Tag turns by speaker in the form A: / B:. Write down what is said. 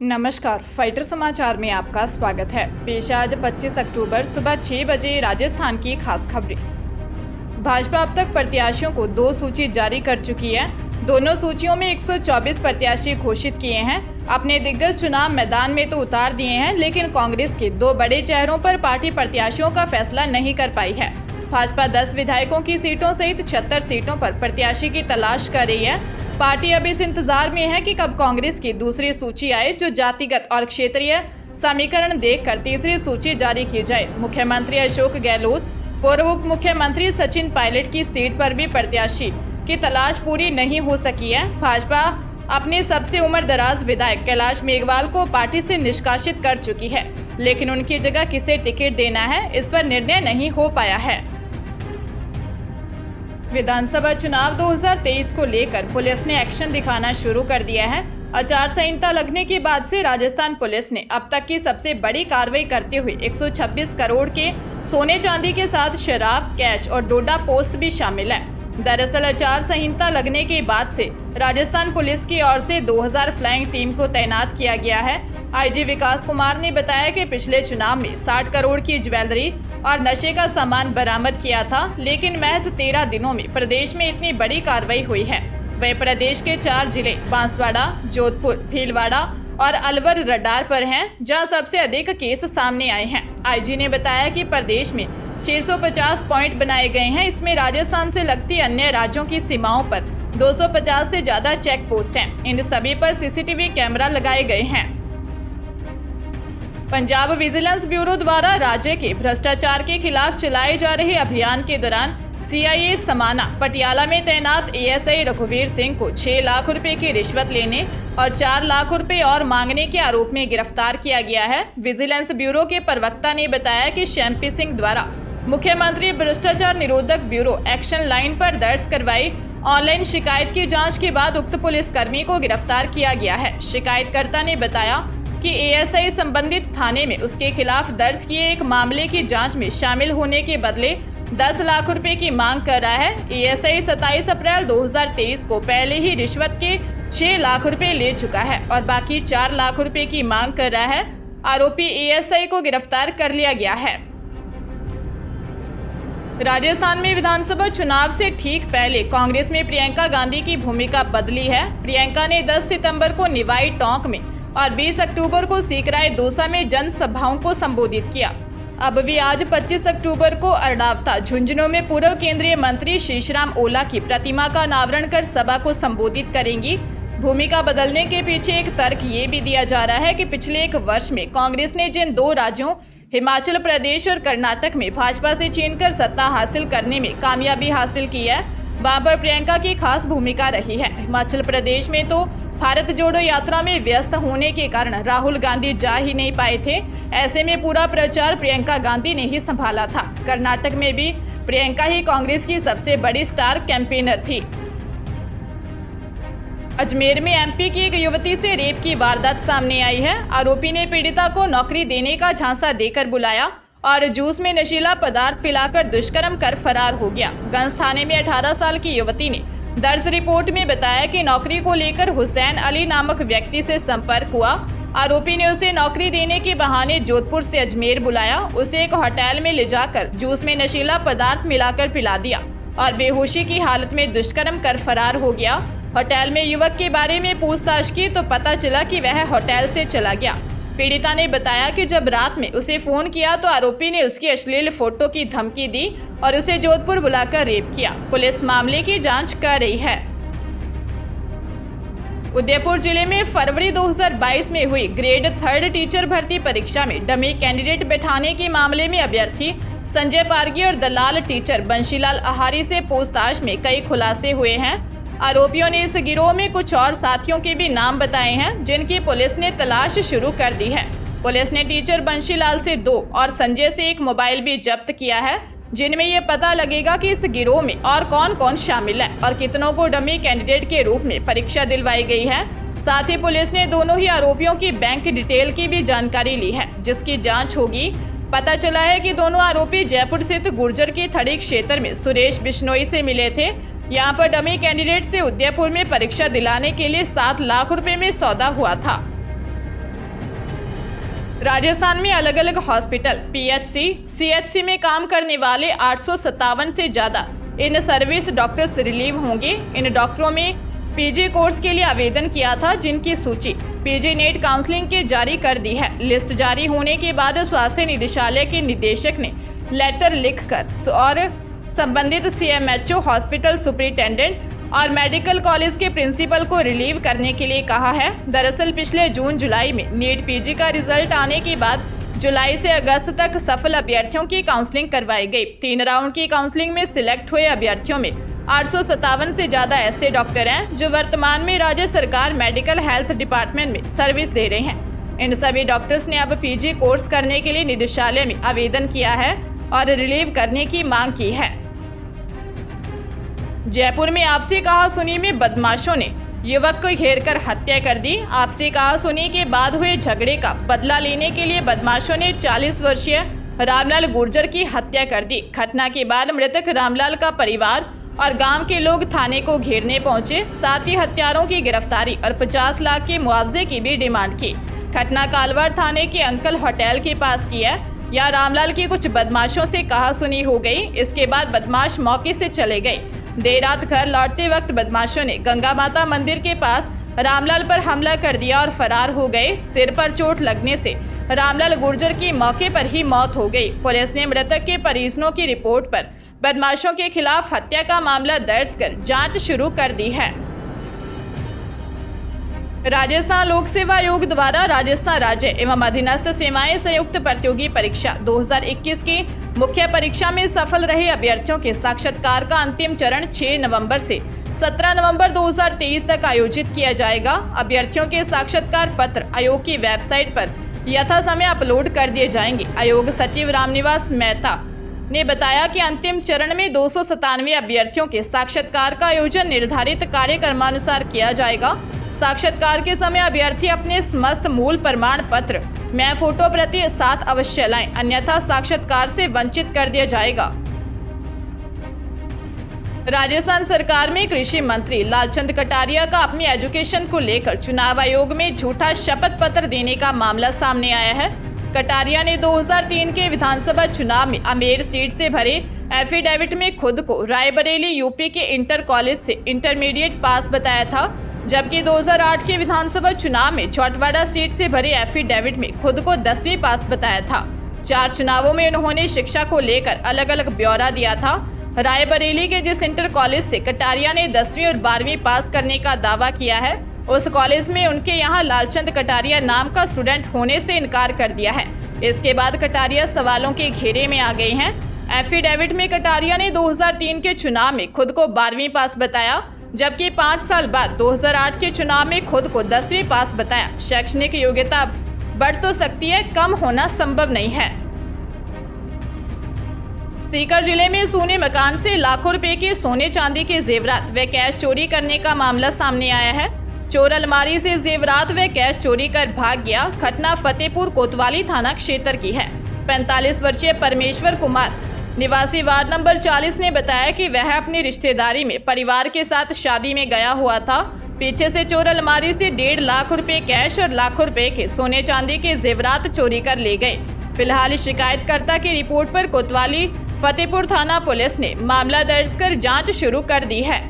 A: नमस्कार, फाइटर समाचार में आपका स्वागत है। पेश आज 25 अक्टूबर सुबह 6 बजे राजस्थान की खास खबरें। भाजपा अब तक प्रत्याशियों को 2 सूची जारी कर चुकी है। दोनों सूचियों में 124 प्रत्याशी घोषित किए हैं। अपने दिग्गज चुनाव मैदान में तो उतार दिए हैं, लेकिन कांग्रेस के 2 बड़े चेहरों पर पार्टी प्रत्याशियों का फैसला नहीं कर पाई है। भाजपा 10 विधायकों की सीटों सहित 76 सीटों पर प्रत्याशी की तलाश कर रही है। पार्टी अब इस इंतजार में है कि कब कांग्रेस की दूसरी सूची आए, जो जातिगत और क्षेत्रीय समीकरण देखकर तीसरी सूची जारी की जाए। मुख्यमंत्री अशोक गहलोत, पूर्व उप मुख्यमंत्री सचिन पायलट की सीट पर भी प्रत्याशी की तलाश पूरी नहीं हो सकी है। भाजपा अपने सबसे उम्रदराज विधायक कैलाश मेघवाल को पार्टी से निष्कासित कर चुकी है, लेकिन उनकी जगह किसे टिकट देना है, इस पर निर्णय नहीं हो पाया है। विधानसभा चुनाव 2023 को लेकर पुलिस ने एक्शन दिखाना शुरू कर दिया है। आचार संहिता लगने के बाद से राजस्थान पुलिस ने अब तक की सबसे बड़ी कार्रवाई करते हुए 126 करोड़ के सोने चांदी के साथ शराब, कैश और डोडा पोस्ट भी शामिल है। दरअसल आचार संहिता लगने के बाद से राजस्थान पुलिस की ओर से 2000 फ्लाइंग टीम को तैनात किया गया है। आईजी विकास कुमार ने बताया कि पिछले चुनाव में 60 करोड़ की ज्वेलरी और नशे का सामान बरामद किया था, लेकिन महज 13 दिनों में प्रदेश में इतनी बड़ी कार्रवाई हुई है। वह प्रदेश के 4 जिले बांसवाड़ा, जोधपुर, भीलवाड़ा और अलवर रडार पर हैं, जहां सबसे अधिक केस सामने आए हैं। आईजी ने बताया कि प्रदेश में 650 पॉइंट बनाए गए हैं। इसमें राजस्थान से लगती अन्य राज्यों की सीमाओं पर 250 से ज्यादा चेक पोस्ट हैं। इन सभी पर सीसीटीवी कैमरा लगाए गए हैं। पंजाब विजिलेंस ब्यूरो द्वारा राज्य के भ्रष्टाचार के खिलाफ चलाए जा रहे अभियान के दौरान सीआईए समाना पटियाला में तैनात एएसआई रघुवीर सिंह को 6 लाख रुपए की रिश्वत लेने और 4 लाख रुपए और मांगने के आरोप में गिरफ्तार किया गया है। विजिलेंस ब्यूरो के प्रवक्ता ने बताया कि शैम्पी सिंह द्वारा मुख्यमंत्री भ्रष्टाचार निरोधक ब्यूरो एक्शन लाइन पर दर्ज करवाई ऑनलाइन शिकायत की जांच के बाद उक्त पुलिसकर्मी को गिरफ्तार किया गया है। शिकायतकर्ता ने बताया कि एएसआई संबंधित थाने में उसके खिलाफ दर्ज किए एक मामले की जांच में शामिल होने के बदले 10 लाख रुपए की मांग कर रहा है। एएसआई 27 अप्रैल 2023 को पहले ही रिश्वत के 6 लाख रुपए ले चुका है और बाकी 4 लाख रुपए की मांग कर रहा है। आरोपी एएसआई को गिरफ्तार कर लिया गया है। राजस्थान में विधानसभा चुनाव से ठीक पहले कांग्रेस में प्रियंका गांधी की भूमिका बदली है। प्रियंका ने 10 सितंबर को निवाई टोंक में और 20 अक्टूबर को सीकराय दौसा में जनसभाओं को संबोधित किया। अब भी आज 25 अक्टूबर को अरडावता झुंझुनू में पूर्व केंद्रीय मंत्री शीशराम ओला की प्रतिमा का अनावरण कर सभा को संबोधित करेंगी। भूमिका बदलने के पीछे एक तर्क ये भी दिया जा रहा है कि पिछले 1 वर्ष में कांग्रेस ने जिन 2 राज्यों हिमाचल प्रदेश और कर्नाटक में भाजपा से छीनकर सत्ता हासिल करने में कामयाबी हासिल की है, वहां पर प्रियंका की खास भूमिका रही है। हिमाचल प्रदेश में तो भारत जोड़ो यात्रा में व्यस्त होने के कारण राहुल गांधी जा ही नहीं पाए थे। ऐसे में पूरा प्रचार प्रियंका गांधी ने ही संभाला था। कर्नाटक में भी प्रियंका ही कांग्रेस की सबसे बड़ी स्टार कैंपेनर थी। अजमेर में एमपी की एक युवती से रेप की वारदात सामने आई है। आरोपी ने पीड़िता को नौकरी देने का झांसा देकर बुलाया और जूस में नशीला पदार्थ पिलाकर दुष्कर्म कर फरार हो गया। गंज थाने में 18 साल की युवती ने दर्ज रिपोर्ट में बताया कि नौकरी को लेकर हुसैन अली नामक व्यक्ति से संपर्क हुआ। आरोपी ने उसे नौकरी देने के बहाने जोधपुर से अजमेर बुलाया, उसे एक होटल में ले जाकर जूस में नशीला पदार्थ मिलाकर पिला दिया और बेहोशी की हालत में दुष्कर्म कर फरार हो गया। होटल में युवक के बारे में पूछताछ की तो पता चला कि वह होटल से चला गया। पीड़िता ने बताया कि जब रात में उसे फोन किया तो आरोपी ने उसकी अश्लील फोटो की धमकी दी और उसे जोधपुर बुलाकर रेप किया। पुलिस मामले की जांच कर रही है। उदयपुर जिले में फरवरी 2022 में हुई ग्रेड 3 टीचर भर्ती परीक्षा में डमी कैंडिडेट बैठाने के मामले में अभ्यर्थी संजय पारगी और दलाल टीचर बंशीलाल आहारी से पूछताछ में कई खुलासे हुए हैं। आरोपियों ने इस गिरोह में कुछ और साथियों के भी नाम बताए हैं, जिनकी पुलिस ने तलाश शुरू कर दी है। पुलिस ने टीचर बंशीलाल से 2 और संजय से 1 मोबाइल भी जब्त किया है, जिनमें ये पता लगेगा कि इस गिरोह में और कौन कौन शामिल है और कितनों को डमी कैंडिडेट के रूप में परीक्षा दिलवाई गई है। साथ ही पुलिस ने दोनों ही आरोपियों की बैंक डिटेल की भी जानकारी ली है, जिसकी जाँच होगी। पता चला है कि दोनों आरोपी जयपुर स्थित गुर्जर के थड़ी क्षेत्र में सुरेश बिश्नोई से मिले थे। यहाँ पर डमी कैंडिडेट से उदयपुर में परीक्षा दिलाने के लिए 7 लाख रुपए में सौदा हुआ था। राजस्थान में अलग अलग हॉस्पिटल, पीएचसी, सीएचसी में काम करने वाले 857 से ज़्यादा इन सर्विस डॉक्टर्स रिलीव होंगे। इन डॉक्टरों में पीजी कोर्स के लिए आवेदन किया था, जिनकी सूची पीजी नेट काउंसलिंग के जारी कर दी है। लिस्ट जारी होने के बाद स्वास्थ्य निदेशालय के निदेशक ने लेटर लिखकर और संबंधित सीएमएचओ, हॉस्पिटल सुपरिटेंडेंट और मेडिकल कॉलेज के प्रिंसिपल को रिलीव करने के लिए कहा है। दरअसल पिछले जून-जुलाई में नीट पीजी का रिजल्ट आने के बाद जुलाई से अगस्त तक सफल अभ्यर्थियों की काउंसलिंग करवाई गई। 3 राउंड की काउंसलिंग में सिलेक्ट हुए अभ्यर्थियों में 857 से ज़्यादा ऐसे डॉक्टर हैं जो वर्तमान में राज्य सरकार मेडिकल हेल्थ डिपार्टमेंट में सर्विस दे रहे हैं। इन सभी डॉक्टर्स ने अब पीजी कोर्स करने के लिए निदेशालय में आवेदन किया है और रिलीव करने की मांग की है। जयपुर में आपसी कहासुनी में बदमाशों ने युवक को घेरकर हत्या कर दी। आपसी कहासुनी के बाद हुए झगड़े का बदला लेने के लिए बदमाशों ने 40 वर्षीय रामलाल गुर्जर की हत्या कर दी। घटना के बाद मृतक रामलाल का परिवार और गांव के लोग थाने को घेरने पहुंचे। साथ ही हत्यारों की गिरफ्तारी और 50 लाख के मुआवजे की भी डिमांड की। घटना कालवाड़ थाने के अंकल होटल के पास की है। यहाँ रामलाल की कुछ बदमाशों से कहासुनी हो गई। इसके बाद बदमाश मौके से चले गए। देर रात घर लौटते वक्त बदमाशों ने गंगा माता मंदिर के पास रामलाल पर हमला कर दिया और फरार हो गए। सिर पर चोट लगने से रामलाल गुर्जर की मौके पर ही मौत हो गई। पुलिस ने मृतक के परिजनों की रिपोर्ट पर बदमाशों के खिलाफ हत्या का मामला दर्ज कर जांच शुरू कर दी है। राजस्थान लोक सेवा आयोग द्वारा राजस्थान राज्य एवं अधीनस्थ सेवाएं संयुक्त प्रतियोगी परीक्षा 2021 की मुख्य परीक्षा में सफल रहे अभ्यर्थियों के साक्षात्कार का अंतिम चरण 6 नवंबर से 17 नवंबर 2023 तक आयोजित किया जाएगा। अभ्यर्थियों के साक्षात्कार पत्र आयोग की वेबसाइट पर यथा समय अपलोड कर दिए जाएंगे। आयोग सचिव रामनिवास मेहता ने बताया कि अंतिम चरण में 297 अभ्यर्थियों के साक्षात्कार का आयोजन निर्धारित कार्यक्रमानुसार किया जाएगा। साक्षात्कार के समय अभ्यर्थी अपने समस्त मूल प्रमाण पत्र में फोटो प्रति साथ अवश्य लाएं, अन्यथा साक्षात्कार से वंचित कर दिया जाएगा। राजस्थान सरकार में कृषि मंत्री लालचंद कटारिया का अपनी एजुकेशन को लेकर चुनाव आयोग में झूठा शपथ पत्र देने का मामला सामने आया है। कटारिया ने 2003 के विधानसभा चुनाव में अमेर सीट से भरे एफिडेविट में खुद को रायबरेली यूपी के इंटर कॉलेज से इंटरमीडिएट पास बताया था, जबकि 2008 के विधानसभा चुनाव में चौटवाड़ा सीट से भरे एफिडेविट में खुद को 10वीं पास बताया था। 4 चुनावों में उन्होंने शिक्षा को लेकर अलग अलग ब्यौरा दिया था। रायबरेली के जिस इंटर कॉलेज से कटारिया ने 10वीं और 12वीं पास करने का दावा किया है, उस कॉलेज में उनके यहाँ लालचंद कटारिया नाम का स्टूडेंट होने से इनकार कर दिया है। इसके बाद कटारिया सवालों के घेरे में आ गए हैं। एफिडेविट में कटारिया ने 2003 के चुनाव में खुद को 12वीं पास बताया, जबकि 5 साल बाद 2008 के चुनाव में खुद को 10वीं पास बताया। शैक्षणिक योग्यता बढ़ तो सकती है, कम होना संभव नहीं है। सीकर जिले में सोने मकान से लाखों रुपए के सोने चांदी के जेवरात व कैश चोरी करने का मामला सामने आया है। चोर अलमारी से जेवरात व कैश चोरी कर भाग गया। घटना फतेहपुर कोतवाली थाना क्षेत्र की है। 45 वर्षीय परमेश्वर कुमार निवासी वार्ड नंबर 40 ने बताया कि वह अपनी रिश्तेदारी में परिवार के साथ शादी में गया हुआ था। पीछे से चोर अलमारी से 1.5 लाख रुपए कैश और लाखों रुपए के सोने चांदी के जेवरात चोरी कर ले गए। फिलहाल शिकायतकर्ता की रिपोर्ट पर कोतवाली फतेहपुर थाना पुलिस ने मामला दर्ज कर जांच शुरू कर दी है।